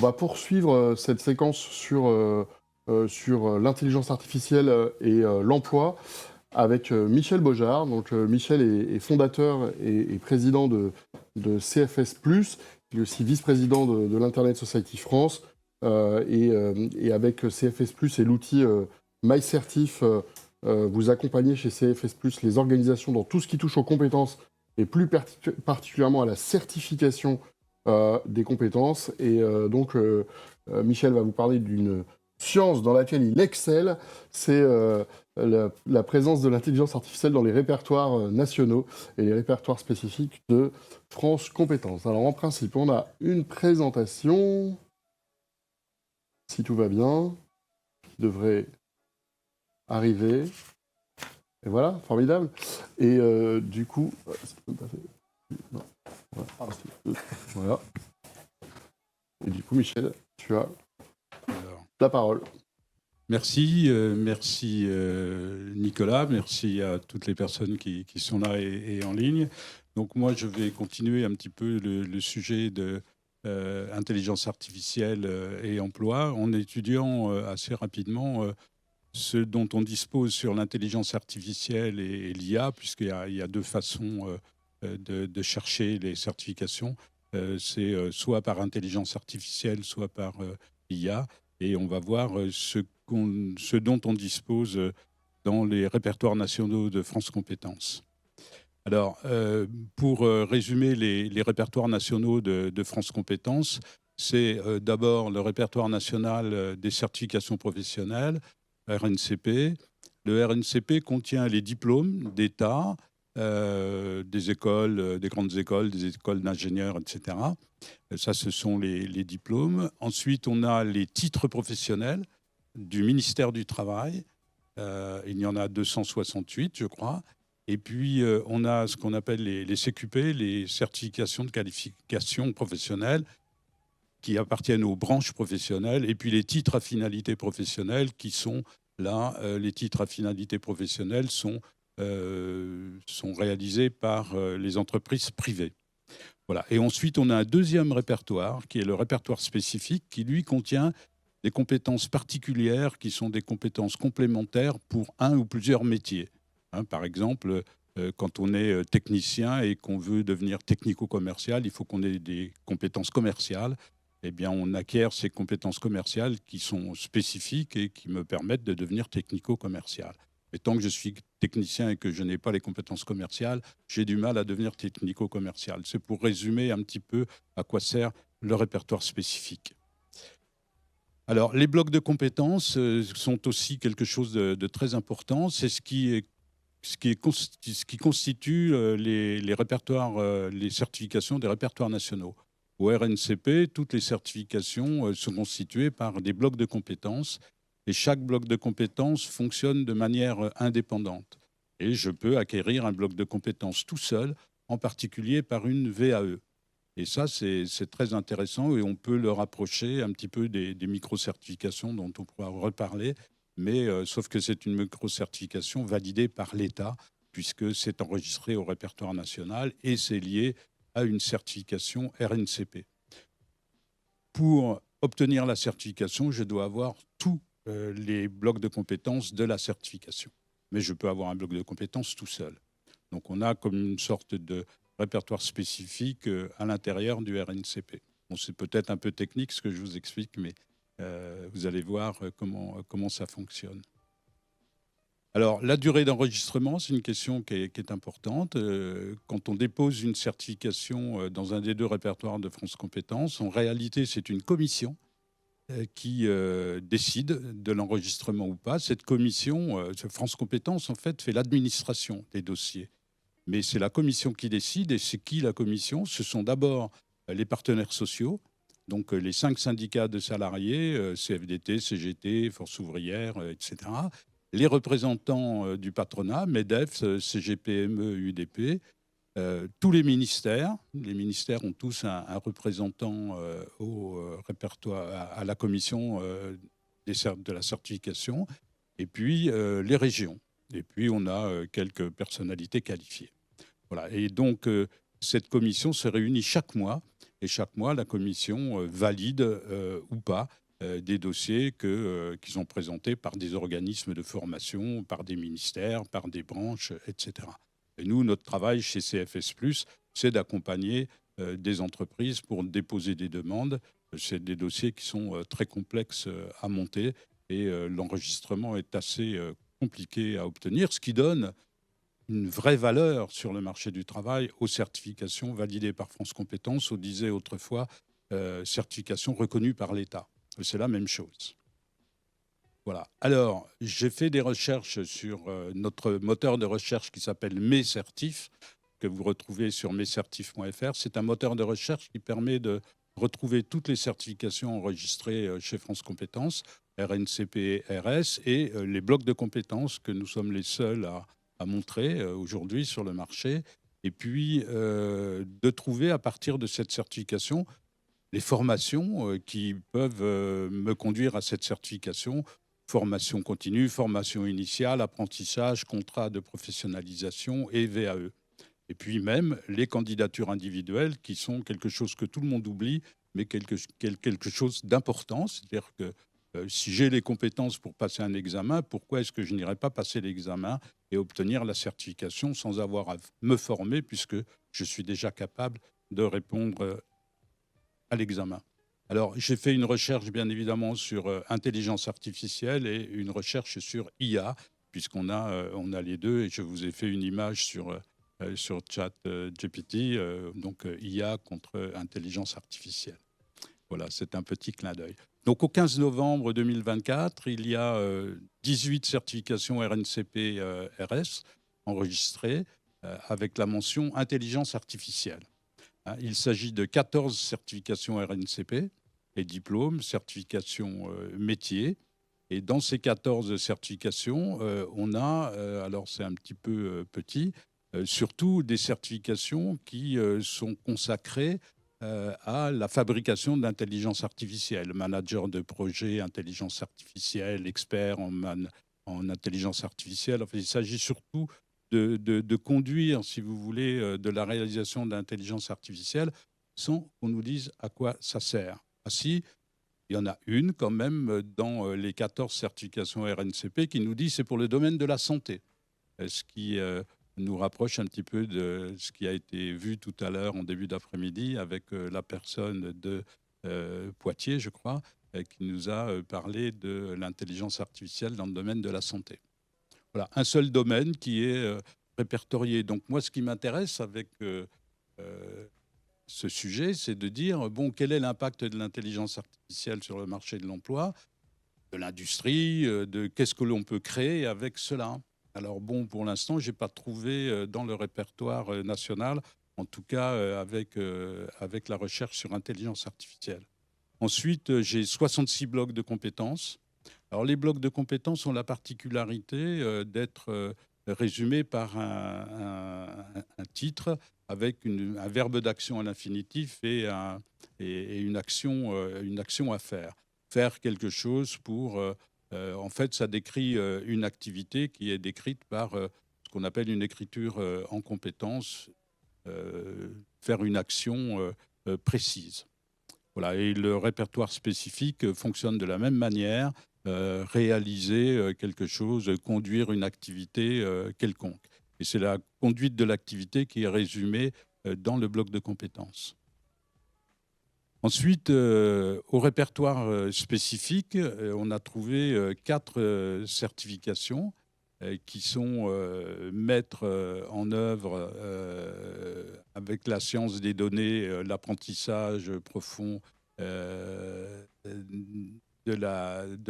va poursuivre cette séquence sur l'intelligence artificielle et l'emploi avec Michel Beaujard. Donc, Michel est fondateur et président de CFS+. Il est aussi vice-président de l'Internet Society France. Et avec CFS+, et l'outil MyCertif, vous accompagnez chez CFS+, les organisations dans tout ce qui touche aux compétences et plus particulièrement à la certification des compétences. Et donc, Michel va vous parler d'une science dans laquelle il excelle, c'est la présence de l'intelligence artificielle dans les répertoires nationaux et les répertoires spécifiques de France Compétences. Alors en principe, on a une présentation, si tout va bien, qui devrait arriver. Et voilà, formidable. Et du coup, non, voilà. Et du coup, Michel, tu as la parole. Merci, merci Nicolas, merci à toutes les personnes qui sont là et en ligne. Donc moi, je vais continuer un petit peu le sujet de intelligence artificielle et emploi en étudiant assez rapidement ce dont on dispose sur l'intelligence artificielle et l'IA, puisqu'il y a deux façons de chercher les certifications. C'est soit par intelligence artificielle, soit par IA. Et on va voir ce dont on dispose dans les répertoires nationaux de France Compétences. Alors, pour résumer les répertoires nationaux de France Compétences, c'est d'abord le répertoire national des certifications professionnelles, RNCP. Le RNCP contient les diplômes d'État, des écoles, des grandes écoles, des écoles d'ingénieurs, etc. Ça, ce sont les diplômes. Ensuite, on a les titres professionnels du ministère du Travail. Il y en a 268, je crois. Et puis, on a ce qu'on appelle les CQP, les certifications de qualification professionnelle, qui appartiennent aux branches professionnelles. Et puis, les titres à finalité professionnelle, qui sont là, les titres à finalité professionnelle sont réalisés par les entreprises privées. Voilà. Et ensuite, on a un deuxième répertoire, qui est le répertoire spécifique, qui, lui, contient des compétences particulières, qui sont des compétences complémentaires pour un ou plusieurs métiers. Par exemple, quand on est technicien et qu'on veut devenir technico-commercial, il faut qu'on ait des compétences commerciales. Eh bien, on acquiert ces compétences commerciales qui sont spécifiques et qui me permettent de devenir technico-commercial. Mais tant que je suis technicien et que je n'ai pas les compétences commerciales, j'ai du mal à devenir technico-commercial. C'est pour résumer un petit peu à quoi sert le répertoire spécifique. Alors, les blocs de compétences sont aussi quelque chose de très important. C'est ce qui constitue les répertoires, les certifications des répertoires nationaux. Au RNCP, toutes les certifications sont constituées par des blocs de compétences. Et chaque bloc de compétences fonctionne de manière indépendante. Et je peux acquérir un bloc de compétences tout seul, en particulier par une VAE. Et ça, c'est très intéressant et on peut le rapprocher un petit peu des micro-certifications dont on pourra reparler. Mais sauf que c'est une micro-certification validée par l'État, puisque c'est enregistré au répertoire national et c'est lié à une certification RNCP. Pour obtenir la certification, je dois avoir tous les blocs de compétences de la certification. Mais je peux avoir un bloc de compétences tout seul. Donc on a comme une sorte de répertoire spécifique à l'intérieur du RNCP. Bon, c'est peut-être un peu technique ce que je vous explique, mais vous allez voir comment ça fonctionne. Alors, la durée d'enregistrement, c'est une question qui est importante. Quand on dépose une certification dans un des deux répertoires de France Compétences, en réalité, c'est une commission qui décide de l'enregistrement ou pas. Cette commission, France Compétences, en fait, fait l'administration des dossiers. Mais c'est la commission qui décide. Et c'est qui la commission? Ce sont d'abord les partenaires sociaux, donc les 5 syndicats de salariés, CFDT, CGT, Force ouvrière, etc. Les représentants du patronat, MEDEF, CGPME, UDP, tous les ministères ont tous un représentant au répertoire, à la commission de la certification, et puis les régions. Et puis on a quelques personnalités qualifiées. Voilà. Et donc cette commission se réunit chaque mois Et chaque mois, la commission valide ou pas des dossiers qu'ils ont présentés par des organismes de formation, par des ministères, par des branches, etc. Et nous, notre travail chez CFS+, c'est d'accompagner des entreprises pour déposer des demandes. C'est des dossiers qui sont très complexes à monter et l'enregistrement est assez compliqué à obtenir, ce qui donne une vraie valeur sur le marché du travail aux certifications validées par France Compétences. On disait autrefois certification reconnue par l'État. C'est la même chose. Voilà. Alors, j'ai fait des recherches sur notre moteur de recherche qui s'appelle Mescertif, que vous retrouvez sur mescertif.fr. C'est un moteur de recherche qui permet de retrouver toutes les certifications enregistrées chez France Compétences, RNCP, RS, et les blocs de compétences que nous sommes les seuls à montrer aujourd'hui sur le marché. Et puis, de trouver à partir de cette certification les formations qui peuvent me conduire à cette certification. Formation continue, formation initiale, apprentissage, contrat de professionnalisation et VAE. Et puis même les candidatures individuelles qui sont quelque chose que tout le monde oublie, mais quelque chose d'important. C'est-à-dire que si j'ai les compétences pour passer un examen, pourquoi est-ce que je n'irais pas passer l'examen et obtenir la certification sans avoir à me former, puisque je suis déjà capable de répondre à l'examen. Alors, j'ai fait une recherche, bien évidemment, sur intelligence artificielle et une recherche sur IA, puisqu'on a les deux, et je vous ai fait une image sur ChatGPT, donc IA contre intelligence artificielle. Voilà, c'est un petit clin d'œil. Donc, au 15 novembre 2024, il y a 18 certifications RNCP RS enregistrées avec la mention intelligence artificielle. Il s'agit de 14 certifications RNCP et diplômes, certifications métiers. Et dans ces 14 certifications, on a, alors c'est un petit peu petit, surtout des certifications qui sont consacrées à la fabrication d'intelligence artificielle. Manager de projet, intelligence artificielle, expert en intelligence artificielle. Enfin, il s'agit surtout de conduire, si vous voulez, de la réalisation d'intelligence artificielle sans qu'on nous dise à quoi ça sert. Ah si, il y en a une quand même dans les 14 certifications RNCP qui nous dit que c'est pour le domaine de la santé, ce qui nous rapproche un petit peu de ce qui a été vu tout à l'heure en début d'après-midi avec la personne de Poitiers, je crois, qui nous a parlé de l'intelligence artificielle dans le domaine de la santé. Voilà, un seul domaine qui est répertorié. Donc moi, ce qui m'intéresse avec ce sujet, c'est de dire, bon, quel est l'impact de l'intelligence artificielle sur le marché de l'emploi, de l'industrie, de qu'est-ce que l'on peut créer avec cela. Alors bon, pour l'instant, je n'ai pas trouvé dans le répertoire national, en tout cas avec la recherche sur intelligence artificielle. Ensuite, j'ai 66 blocs de compétences. Alors, les blocs de compétences ont la particularité d'être résumés par un titre avec un verbe d'action à l'infinitif et une action à faire. Faire quelque chose pour... en fait, ça décrit une activité qui est décrite par ce qu'on appelle une écriture en compétences, faire une action précise. Voilà, et le répertoire spécifique fonctionne de la même manière, réaliser quelque chose, conduire une activité quelconque. Et c'est la conduite de l'activité qui est résumée dans le bloc de compétences. Ensuite, au répertoire spécifique, on a trouvé 4 certifications qui sont mettre en œuvre avec la science des données, l'apprentissage profond de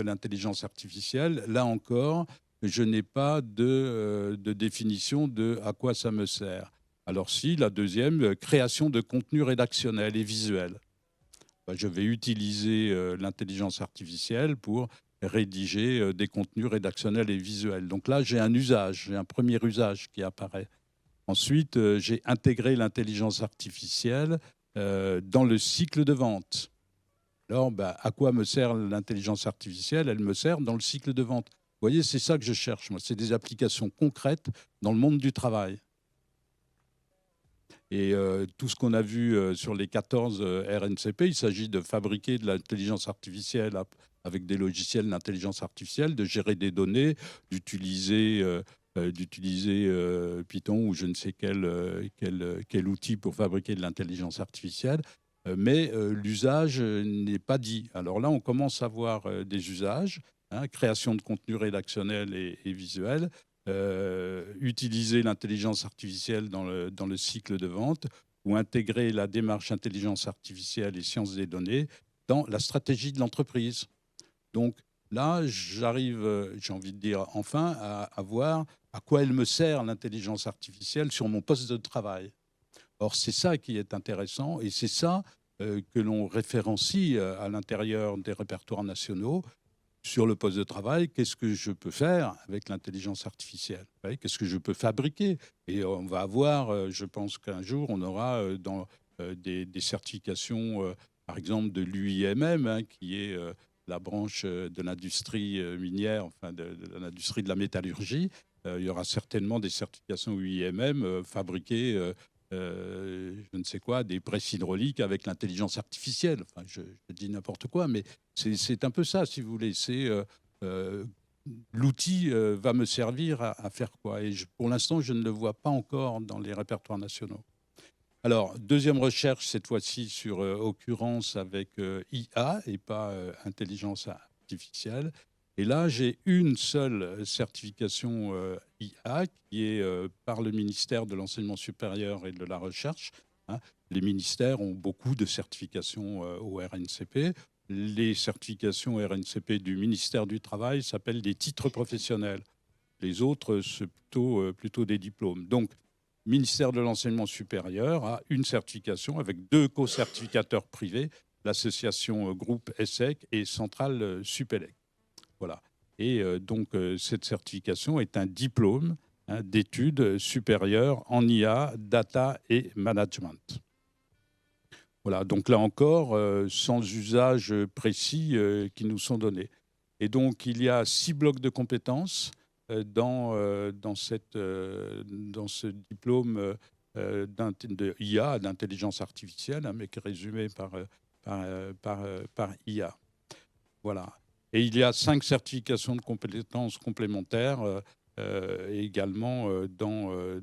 l'intelligence artificielle. Là encore, je n'ai pas de définition de à quoi ça me sert. Alors si, la deuxième, création de contenu rédactionnel et visuel. Je vais utiliser l'intelligence artificielle pour rédiger des contenus rédactionnels et visuels. Donc là, j'ai un usage, j'ai un premier usage qui apparaît. Ensuite, j'ai intégré l'intelligence artificielle dans le cycle de vente. Alors, à quoi me sert l'intelligence artificielle? Elle me sert dans le cycle de vente. Vous voyez, c'est ça que je cherche, moi. C'est des applications concrètes dans le monde du travail. Et tout ce qu'on a vu sur les 14 RNCP, il s'agit de fabriquer de l'intelligence artificielle avec des logiciels d'intelligence artificielle, de gérer des données, d'utiliser Python ou je ne sais quel outil pour fabriquer de l'intelligence artificielle. Mais l'usage n'est pas dit. Alors là, on commence à voir des usages, hein, création de contenu rédactionnel et visuel, utiliser l'intelligence artificielle dans le cycle de vente ou intégrer la démarche intelligence artificielle et sciences des données dans la stratégie de l'entreprise. Donc là, j'arrive, j'ai envie de dire, enfin, à voir à quoi elle me sert, l'intelligence artificielle, sur mon poste de travail. Or, c'est ça qui est intéressant et c'est ça que l'on référencie à l'intérieur des répertoires nationaux sur le poste de travail. Qu'est-ce que je peux faire avec l'intelligence artificielle? Qu'est-ce que je peux fabriquer? Et on va avoir, je pense qu'un jour, on aura des certifications, par exemple de l'UIMM, hein, qui est la branche de l'industrie minière, enfin de l'industrie de la métallurgie. Il y aura certainement des certifications UIMM fabriquées je ne sais quoi, des presses hydrauliques avec l'intelligence artificielle. Enfin, je dis n'importe quoi, mais c'est un peu ça, si vous voulez. L'outil va me servir à faire quoi? Et pour l'instant, je ne le vois pas encore dans les répertoires nationaux. Alors, deuxième recherche, cette fois-ci sur occurrence avec IA et pas intelligence artificielle. Et là, j'ai une seule certification IA qui est par le ministère de l'Enseignement supérieur et de la Recherche. Hein. Les ministères ont beaucoup de certifications au RNCP. Les certifications RNCP du ministère du Travail s'appellent des titres professionnels. Les autres, c'est plutôt des diplômes. Donc, ministère de l'Enseignement supérieur a une certification avec 2 co-certificateurs privés, l'association Groupe ESSEC et Centrale Supélec. Voilà. Et donc, cette certification est un diplôme, hein, d'études supérieures en IA, data et management. Voilà. Donc là encore, sans usage précis qui nous sont donnés. Et donc, il y a 6 blocs de compétences dans ce diplôme de IA, d'intelligence artificielle, hein, mais qui est résumé par IA. Voilà. Et il y a 5 certifications de compétences complémentaires également dans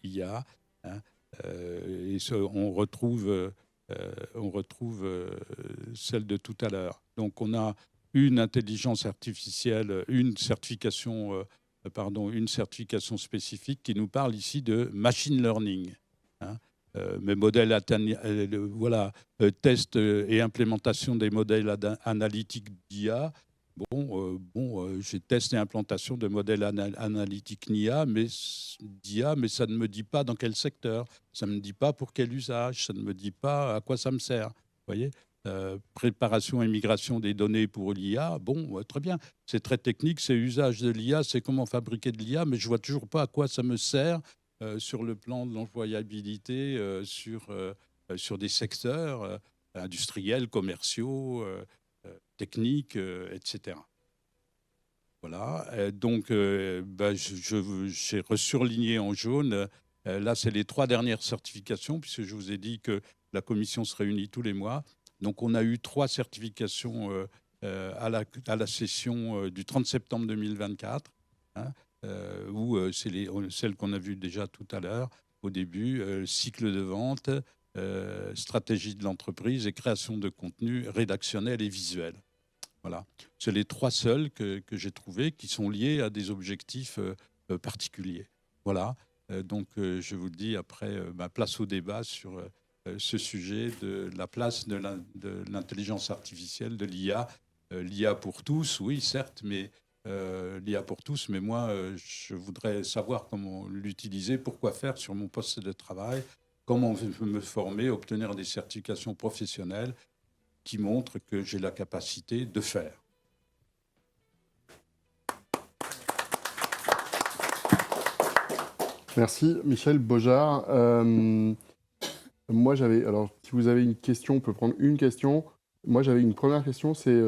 IA. Hein, et on retrouve celle de tout à l'heure. Donc on a une intelligence artificielle, une certification spécifique qui nous parle ici de machine learning. Hein. Mes modèles, test et implémentation des modèles analytiques d'IA. J'ai testé l'implantation de modèles analytiques d'IA, mais ça ne me dit pas dans quel secteur, ça ne me dit pas pour quel usage, ça ne me dit pas à quoi ça me sert. Vous voyez, préparation et migration des données pour l'IA, très bien, c'est très technique, c'est usage de l'IA, c'est comment fabriquer de l'IA, mais je ne vois toujours pas à quoi ça me sert sur le plan de l'employabilité, sur des secteurs industriels, commerciaux, techniques, etc. Voilà. Donc, j'ai surligné en jaune. Là, c'est les 3 dernières certifications, puisque je vous ai dit que la commission se réunit tous les mois. Donc, on a eu 3 certifications à la session du 30 septembre 2024, hein, où c'est celles qu'on a vues déjà tout à l'heure, au début, cycle de vente, stratégie de l'entreprise et création de contenu rédactionnel et visuel. Voilà. C'est les 3 seuls que j'ai trouvés qui sont liés à des objectifs particuliers. Voilà. Donc, je vous dis après, place au débat sur ce sujet de la place de l'intelligence artificielle, de l'IA. L'IA pour tous, oui, certes, mais l'IA pour tous, mais moi, je voudrais savoir comment l'utiliser, pourquoi faire sur mon poste de travail, comment me former, obtenir des certifications professionnelles qui montrent que j'ai la capacité de faire. Merci, Michel Bojard. Moi, alors, si vous avez une question, on peut prendre une question. Moi, j'avais une première question, c'est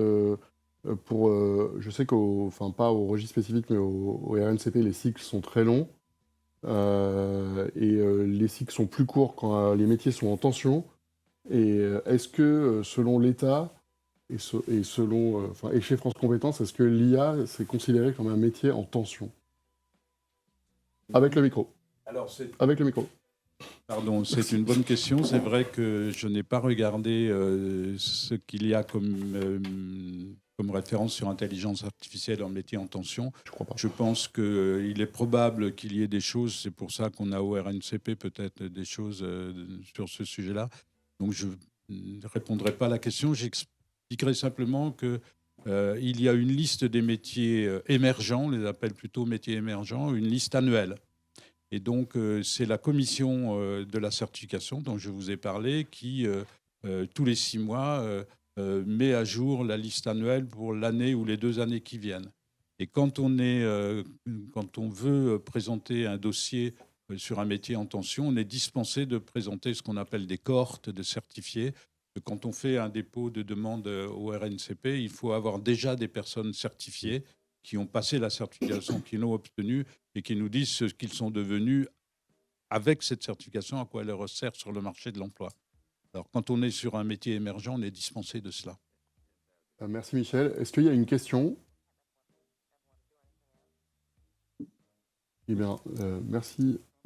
je sais pas au registre spécifique, mais au RNCP, les cycles sont très longs. les cycles sont plus courts quand les métiers sont en tension. Et est-ce que, selon l'État et chez France Compétences, est-ce que l'IA c'est considéré comme un métier en tension? Avec le micro. Alors, Avec le micro. pardon, c'est une bonne question. C'est vrai que je n'ai pas regardé ce qu'il y a comme référence sur intelligence artificielle en métier en tension. Je crois pas. Je pense qu'il est probable qu'il y ait des choses, c'est pour ça qu'on a au RNCP peut-être des choses sur ce sujet-là. Donc je ne répondrai pas à la question, j'expliquerai simplement que il y a une liste des métiers émergents, on les appelle plutôt métiers émergents, une liste annuelle. Et donc, c'est la commission de la certification dont je vous ai parlé qui, tous les 6 mois, met à jour la liste annuelle pour l'année ou les 2 années qui viennent. Et quand on veut présenter un dossier sur un métier en tension, on est dispensé de présenter ce qu'on appelle des cohortes de certifiés. Quand on fait un dépôt de demande au RNCP, il faut avoir déjà des personnes certifiées qui ont passé la certification, qui l'ont obtenue et qui nous disent ce qu'ils sont devenus avec cette certification, à quoi elle leur sert sur le marché de l'emploi. Alors, quand on est sur un métier émergent, on est dispensé de cela. Merci Michel. Est-ce qu'il y a une question? Eh bien,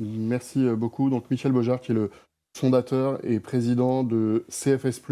merci beaucoup. Donc Michel Bojard, qui est le fondateur et président de CFS+.